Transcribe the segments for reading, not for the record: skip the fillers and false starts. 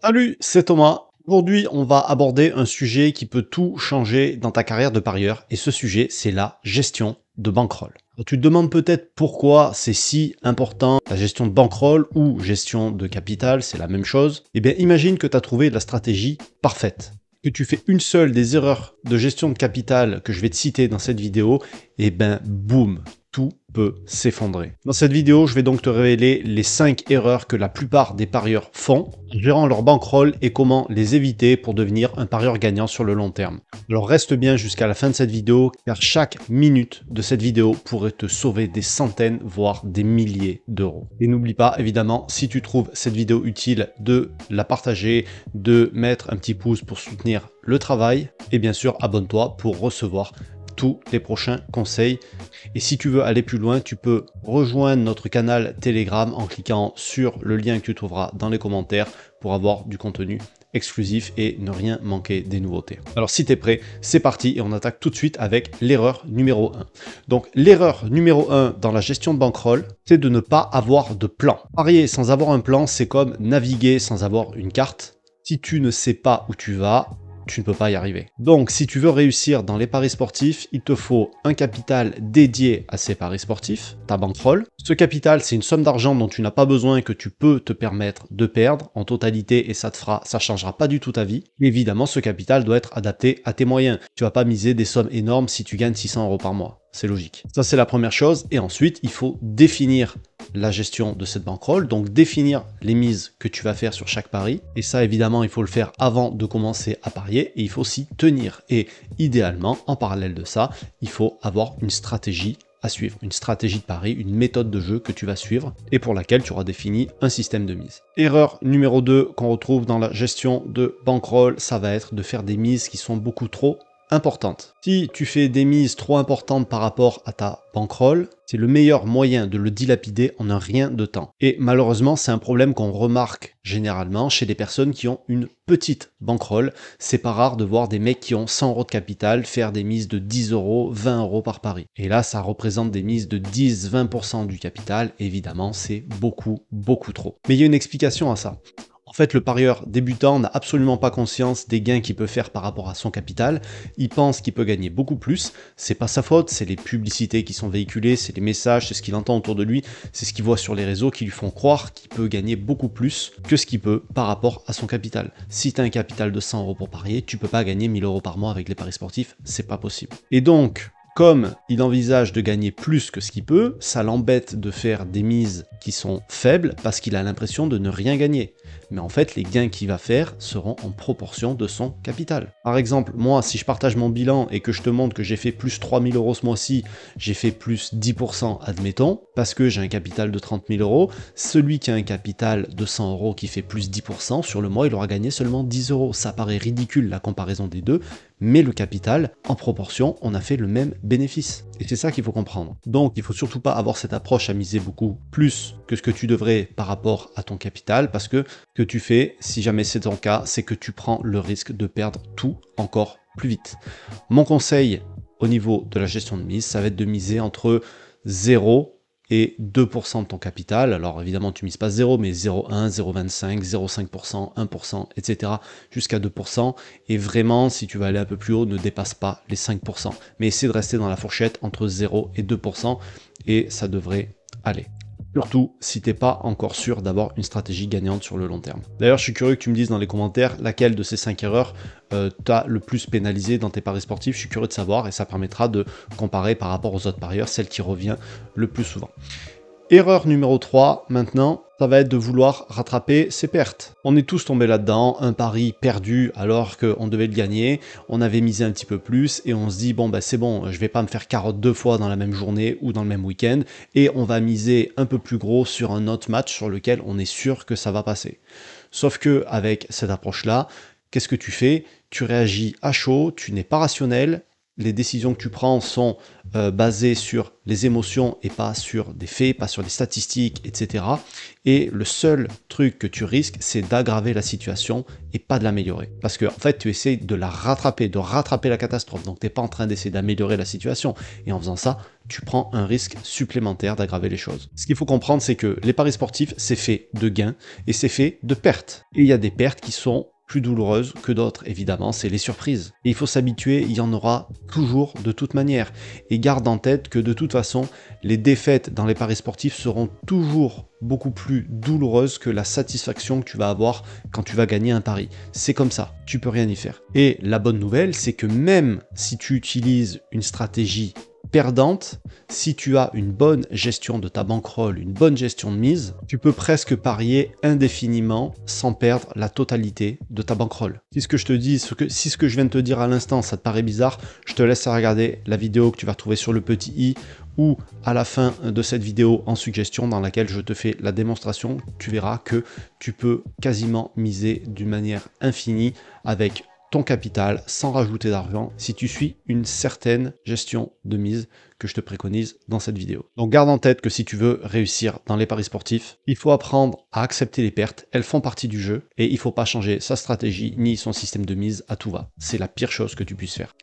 Salut, c'est Thomas. Aujourd'hui, on va aborder un sujet qui peut tout changer dans ta carrière de parieur, et ce sujet, c'est la gestion de bankroll. Alors, tu te demandes peut-être pourquoi c'est si important la gestion de bankroll ou gestion de capital, c'est la même chose. Eh bien, imagine que tu as trouvé la stratégie parfaite, que tu fais une seule des erreurs de gestion de capital que je vais te citer dans cette vidéo, et ben boum, tout peut s'effondrer. Dans cette vidéo, je vais donc te révéler les 5 erreurs que la plupart des parieurs font en gérant leur bankroll et comment les éviter pour devenir un parieur gagnant sur le long terme. Alors reste bien jusqu'à la fin de cette vidéo car chaque minute de cette vidéo pourrait te sauver des centaines voire des milliers d'euros. Et n'oublie pas évidemment, si tu trouves cette vidéo utile, de la partager, de mettre un petit pouce pour soutenir le travail et bien sûr abonne-toi pour recevoir tous les prochains conseils. Et si tu veux aller plus loin, tu peux rejoindre notre canal Telegram en cliquant sur le lien que tu trouveras dans les commentaires pour avoir du contenu exclusif et ne rien manquer des nouveautés. Alors si tu es prêt, c'est parti et on attaque tout de suite avec l'erreur numéro 1. Donc l'erreur numéro 1 dans la gestion de bankroll, c'est de ne pas avoir de plan. Parier sans avoir un plan, c'est comme naviguer sans avoir une carte. Si tu ne sais pas où tu vas, tu ne peux pas y arriver. Donc, si tu veux réussir dans les paris sportifs, il te faut un capital dédié à ces paris sportifs, ta bankroll. Ce capital, c'est une somme d'argent dont tu n'as pas besoin et que tu peux te permettre de perdre en totalité et ça changera pas du tout ta vie. Mais évidemment, ce capital doit être adapté à tes moyens. Tu vas pas miser des sommes énormes si tu gagnes 600 euros par mois. C'est logique. Ça, c'est la première chose. Et ensuite, il faut définir la gestion de cette bankroll, donc définir les mises que tu vas faire sur chaque pari. Et ça, évidemment, il faut le faire avant de commencer à parier et il faut s'y tenir. Et idéalement, en parallèle de ça, il faut avoir une stratégie à suivre, une stratégie de pari, une méthode de jeu que tu vas suivre et pour laquelle tu auras défini un système de mise. Erreur numéro 2 qu'on retrouve dans la gestion de bankroll, ça va être de faire des mises qui sont beaucoup trop importante. Si tu fais des mises trop importantes par rapport à ta bankroll, c'est le meilleur moyen de le dilapider en un rien de temps. Et malheureusement, c'est un problème qu'on remarque généralement chez des personnes qui ont une petite bankroll. C'est pas rare de voir des mecs qui ont 100 euros de capital faire des mises de 10 euros, 20 euros par pari. Et là, ça représente des mises de 10-20% du capital. Évidemment, c'est beaucoup, beaucoup trop. Mais il y a une explication à ça. En fait, le parieur débutant n'a absolument pas conscience des gains qu'il peut faire par rapport à son capital. Il pense qu'il peut gagner beaucoup plus. C'est pas sa faute, c'est les publicités qui sont véhiculées, c'est les messages, c'est ce qu'il entend autour de lui, c'est ce qu'il voit sur les réseaux qui lui font croire qu'il peut gagner beaucoup plus que ce qu'il peut par rapport à son capital. Si tu as un capital de 100 euros pour parier, tu peux pas gagner 1000 euros par mois avec les paris sportifs, c'est pas possible. Et donc, comme il envisage de gagner plus que ce qu'il peut, ça l'embête de faire des mises qui sont faibles parce qu'il a l'impression de ne rien gagner. Mais en fait, les gains qu'il va faire seront en proportion de son capital. Par exemple, moi, si je partage mon bilan et que je te montre que j'ai fait plus 3000 euros ce mois-ci, j'ai fait plus 10%, admettons, parce que j'ai un capital de 30 000 euros, celui qui a un capital de 100 euros qui fait plus 10%, sur le mois, il aura gagné seulement 10 euros. Ça paraît ridicule la comparaison des deux, mais le capital, en proportion, on a fait le même bénéfice. Et c'est ça qu'il faut comprendre. Donc, il faut surtout pas avoir cette approche à miser beaucoup plus que ce que tu devrais par rapport à ton capital, parce que ce que tu fais, si jamais c'est ton cas, c'est que tu prends le risque de perdre tout encore plus vite. Mon conseil au niveau de la gestion de mise, ça va être de miser entre 0 et 2% de ton capital. Alors évidemment, tu mises pas 0, mais 0,1, 0,25, 0,5%, 1%, etc. jusqu'à 2%. Et vraiment, si tu vas aller un peu plus haut, ne dépasse pas les 5%. Mais essaie de rester dans la fourchette entre 0 et 2%, et ça devrait aller. Surtout si t'es pas encore sûr d'avoir une stratégie gagnante sur le long terme. D'ailleurs, je suis curieux que tu me dises dans les commentaires laquelle de ces 5 erreurs t'as le plus pénalisé dans tes paris sportifs. Je suis curieux de savoir et ça permettra de comparer par rapport aux autres parieurs celle qui revient le plus souvent. Erreur numéro 3, maintenant, ça va être de vouloir rattraper ses pertes. On est tous tombés là-dedans, un pari perdu alors qu'on devait le gagner, on avait misé un petit peu plus et on se dit bon bah c'est bon, je vais pas me faire carotte 2 fois dans la même journée ou dans le même week-end et on va miser un peu plus gros sur un autre match sur lequel on est sûr que ça va passer. Sauf que avec cette approche-là, qu'est-ce que tu fais? Tu réagis à chaud, tu n'es pas rationnel, les décisions que tu prends sont basées sur les émotions et pas sur des faits, pas sur des statistiques, etc. Et le seul truc que tu risques, c'est d'aggraver la situation et pas de l'améliorer. Parce que en fait, tu essaies de la rattraper, de rattraper la catastrophe. Donc, tu n'es pas en train d'essayer d'améliorer la situation. Et en faisant ça, tu prends un risque supplémentaire d'aggraver les choses. Ce qu'il faut comprendre, c'est que les paris sportifs, c'est fait de gains et c'est fait de pertes. Et il y a des pertes qui sont plus douloureuses que d'autres, évidemment, c'est les surprises. Et il faut s'habituer, il y en aura toujours de toute manière. Et garde en tête que de toute façon, les défaites dans les paris sportifs seront toujours beaucoup plus douloureuses que la satisfaction que tu vas avoir quand tu vas gagner un pari. C'est comme ça, tu peux rien y faire. Et la bonne nouvelle, c'est que même si tu utilises une stratégie perdante, si tu as une bonne gestion de ta bankroll, une bonne gestion de mise, tu peux presque parier indéfiniment sans perdre la totalité de ta bankroll. Si ce que je te dis, si ce que je viens de te dire à l'instant, ça te paraît bizarre, je te laisse regarder la vidéo que tu vas trouver sur le petit i ou à la fin de cette vidéo en suggestion dans laquelle je te fais la démonstration. Tu verras que tu peux quasiment miser d'une manière infinie avec ton capital sans rajouter d'argent si tu suis une certaine gestion de mise que je te préconise dans cette vidéo. Donc garde en tête que si tu veux réussir dans les paris sportifs, il faut apprendre à accepter les pertes, elles font partie du jeu et il ne faut pas changer sa stratégie ni son système de mise à tout va. C'est la pire chose que tu puisses faire.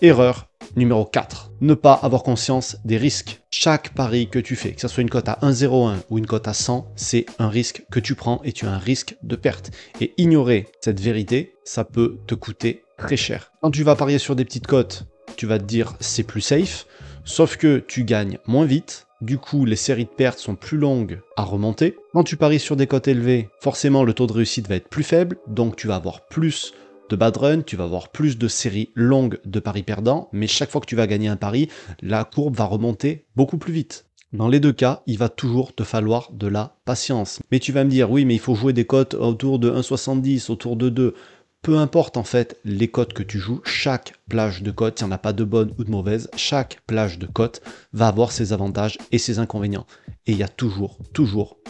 Erreur numéro 4, ne pas avoir conscience des risques. Chaque pari que tu fais, que ce soit une cote à 1,01 ou une cote à 100, c'est un risque que tu prends et tu as un risque de perte. Et ignorer cette vérité, ça peut te coûter très cher. Quand tu vas parier sur des petites cotes, tu vas te dire c'est plus safe, sauf que tu gagnes moins vite. Du coup, les séries de pertes sont plus longues à remonter. Quand tu paries sur des cotes élevées, forcément le taux de réussite va être plus faible, donc tu vas avoir plus de bad run, tu vas avoir plus de séries longues de paris perdants, mais chaque fois que tu vas gagner un pari, la courbe va remonter beaucoup plus vite. Dans les deux cas, il va toujours te falloir de la patience. Mais tu vas me dire, oui, mais il faut jouer des cotes autour de 1,70, autour de 2. Peu importe en fait les cotes que tu joues, chaque plage de cotes, il n'y en a pas de bonne ou de mauvaise, chaque plage de cotes va avoir ses avantages et ses inconvénients. Et il y a toujours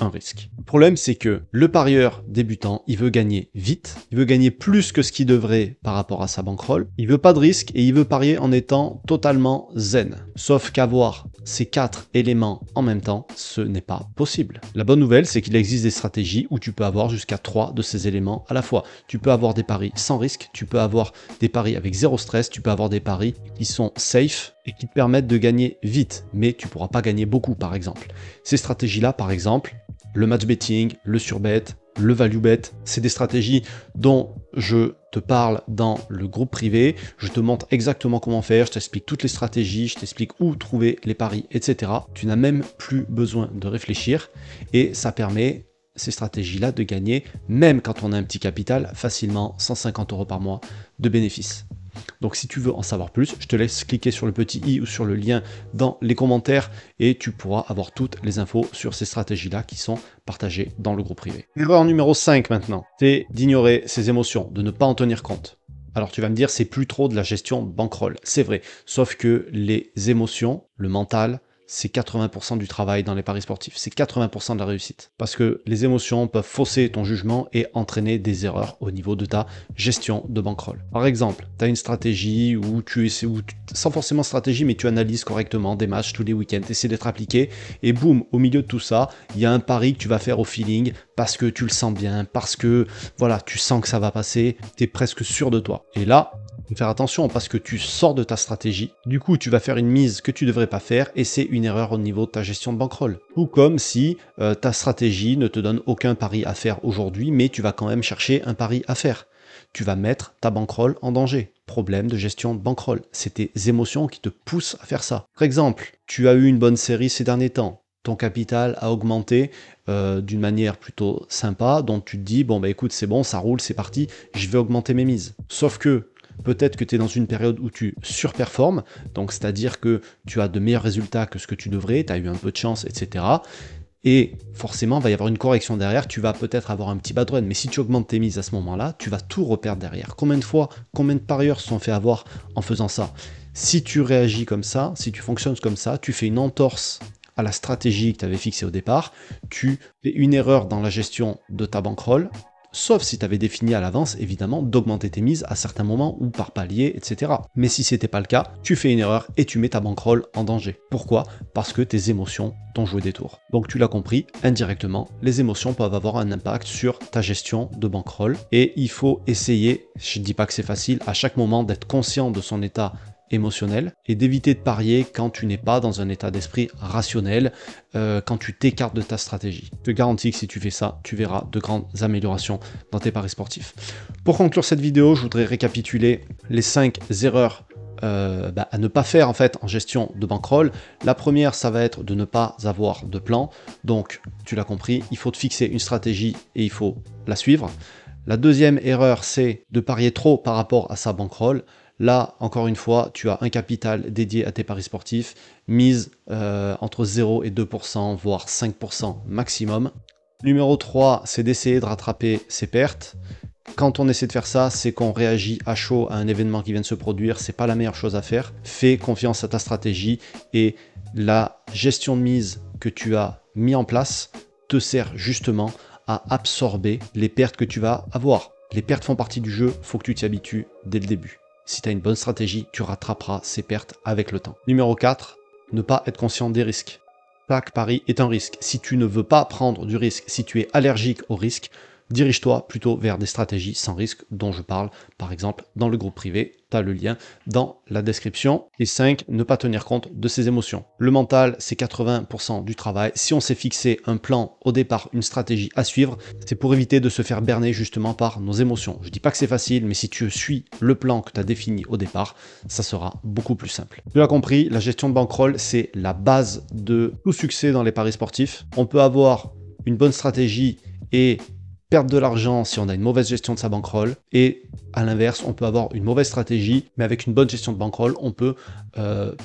un risque. Le problème, c'est que le parieur débutant, il veut gagner vite, il veut gagner plus que ce qu'il devrait par rapport à sa bankroll, il veut pas de risque et il veut parier en étant totalement zen. Sauf qu'avoir ces 4 éléments en même temps, ce n'est pas possible. La bonne nouvelle, c'est qu'il existe des stratégies où tu peux avoir jusqu'à 3 de ces éléments à la fois. Tu peux avoir des paris sans risque, tu peux avoir des paris avec zéro stress, tu peux avoir des paris qui sont safe et qui te permettent de gagner vite, mais tu pourras pas gagner beaucoup par exemple. Ces stratégies-là, par exemple, le match betting, le surbet, le value bet, c'est des stratégies dont je te parle dans le groupe privé, je te montre exactement comment faire, je t'explique toutes les stratégies, je t'explique où trouver les paris, etc. Tu n'as même plus besoin de réfléchir et ça permet ces stratégies-là de gagner, même quand on a un petit capital, facilement 150 € par mois de bénéfices. Donc si tu veux en savoir plus, je te laisse cliquer sur le petit i ou sur le lien dans les commentaires et tu pourras avoir toutes les infos sur ces stratégies-là qui sont partagées dans le groupe privé. Erreur numéro 5 maintenant, c'est d'ignorer ses émotions, de ne pas en tenir compte. Alors tu vas me dire, c'est plus trop de la gestion de bankroll. C'est vrai, sauf que les émotions, le mental, c'est 80% du travail dans les paris sportifs, c'est 80% de la réussite. Parce que les émotions peuvent fausser ton jugement et entraîner des erreurs au niveau de ta gestion de bankroll. Par exemple, tu as une stratégie où sans forcément stratégie, mais tu analyses correctement des matchs tous les week-ends, tu essaies d'être appliqué, et boum, au milieu de tout ça, il y a un pari que tu vas faire au feeling, parce que tu le sens bien, parce que voilà, tu sens que ça va passer, tu es presque sûr de toi. Et là, faut faire attention parce que tu sors de ta stratégie, du coup tu vas faire une mise que tu devrais pas faire et c'est une erreur au niveau de ta gestion de bankroll. Ou comme si ta stratégie ne te donne aucun pari à faire aujourd'hui, mais tu vas quand même chercher un pari à faire. Tu vas mettre ta bankroll en danger. Problème de gestion de bankroll. C'est tes émotions qui te poussent à faire ça. Par exemple, tu as eu une bonne série ces derniers temps. Ton capital a augmenté d'une manière plutôt sympa, donc tu te dis, bon bah écoute, c'est bon, ça roule, c'est parti, je vais augmenter mes mises. Sauf que peut-être que tu es dans une période où tu surperformes, donc c'est-à-dire que tu as de meilleurs résultats que ce que tu devrais, tu as eu un peu de chance, etc. Et forcément, il va y avoir une correction derrière, tu vas peut-être avoir un petit bad run, mais si tu augmentes tes mises à ce moment-là, tu vas tout reperdre derrière. Combien de parieurs se sont fait avoir en faisant ça? Si tu réagis comme ça, si tu fonctionnes comme ça, tu fais une entorse à la stratégie que tu avais fixée au départ, tu fais une erreur dans la gestion de ta bankroll, sauf si tu avais défini à l'avance, évidemment, d'augmenter tes mises à certains moments ou par palier, etc. Mais si c'était pas le cas, tu fais une erreur et tu mets ta bankroll en danger. Pourquoi? Parce que tes émotions t'ont joué des tours. Donc tu l'as compris, indirectement, les émotions peuvent avoir un impact sur ta gestion de bankroll et il faut essayer, je ne dis pas que c'est facile, à chaque moment d'être conscient de son état émotionnel et d'éviter de parier quand tu n'es pas dans un état d'esprit rationnel, quand tu t'écartes de ta stratégie. Je te garantis que si tu fais ça, tu verras de grandes améliorations dans tes paris sportifs. Pour conclure cette vidéo, je voudrais récapituler les 5 erreurs à ne pas faire en fait en gestion de bankroll. La première, ça va être de ne pas avoir de plan. Donc, tu l'as compris, il faut te fixer une stratégie et il faut la suivre. La deuxième erreur, c'est de parier trop par rapport à sa bankroll. Là, encore une fois, tu as un capital dédié à tes paris sportifs, mise entre 0 et 2%, voire 5% maximum. Numéro 3, c'est d'essayer de rattraper ses pertes. Quand on essaie de faire ça, c'est qu'on réagit à chaud à un événement qui vient de se produire, c'est pas la meilleure chose à faire. Fais confiance à ta stratégie et la gestion de mise que tu as mis en place te sert justement à absorber les pertes que tu vas avoir. Les pertes font partie du jeu, faut que tu t'y habitues dès le début. Si tu as une bonne stratégie, tu rattraperas ces pertes avec le temps. Numéro 4, ne pas être conscient des risques. Chaque pari est un risque. Si tu ne veux pas prendre du risque, si tu es allergique au risque, dirige-toi plutôt vers des stratégies sans risque dont je parle, par exemple, dans le groupe privé. Tu as le lien dans la description. Et 5, ne pas tenir compte de ses émotions. Le mental, c'est 80% du travail. Si on s'est fixé un plan au départ, une stratégie à suivre, c'est pour éviter de se faire berner justement par nos émotions. Je dis pas que c'est facile, mais si tu suis le plan que tu as défini au départ, ça sera beaucoup plus simple. Tu l'as compris, la gestion de bankroll, c'est la base de tout succès dans les paris sportifs. On peut avoir une bonne stratégie et perdre de l'argent si on a une mauvaise gestion de sa bankroll, et à l'inverse, on peut avoir une mauvaise stratégie, mais avec une bonne gestion de bankroll, on peut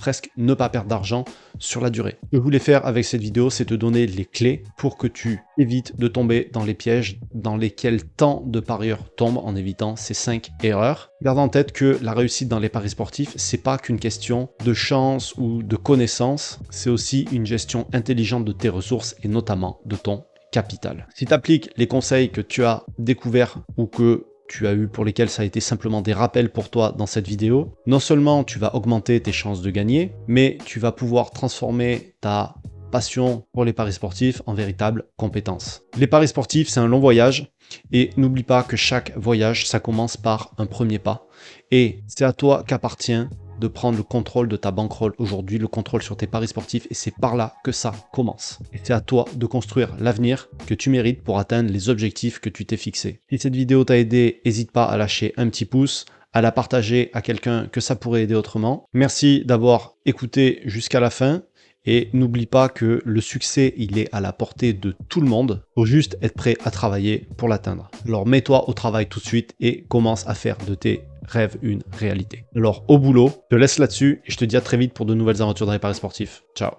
presque ne pas perdre d'argent sur la durée. Ce que je voulais faire avec cette vidéo, c'est te donner les clés pour que tu évites de tomber dans les pièges dans lesquels tant de parieurs tombent en évitant ces 5 erreurs. Garde en tête que la réussite dans les paris sportifs, c'est pas qu'une question de chance ou de connaissance, c'est aussi une gestion intelligente de tes ressources et notamment de ton capital. Si tu appliques les conseils que tu as découverts ou que tu as eu pour lesquels ça a été simplement des rappels pour toi dans cette vidéo, non seulement tu vas augmenter tes chances de gagner, mais tu vas pouvoir transformer ta passion pour les paris sportifs en véritable compétence. Les paris sportifs, c'est un long voyage et n'oublie pas que chaque voyage, ça commence par un premier pas et c'est à toi qu'appartient de prendre le contrôle de ta bankroll aujourd'hui, le contrôle sur tes paris sportifs, et c'est par là que ça commence. Et c'est à toi de construire l'avenir que tu mérites pour atteindre les objectifs que tu t'es fixés. Si cette vidéo t'a aidé, n'hésite pas à lâcher un petit pouce, à la partager à quelqu'un que ça pourrait aider autrement. Merci d'avoir écouté jusqu'à la fin. Et n'oublie pas que le succès, il est à la portée de tout le monde. Il faut juste être prêt à travailler pour l'atteindre. Alors mets-toi au travail tout de suite et commence à faire de tes rêves une réalité. Alors au boulot, je te laisse là-dessus et je te dis à très vite pour de nouvelles aventures dans les paris sportifs. Ciao.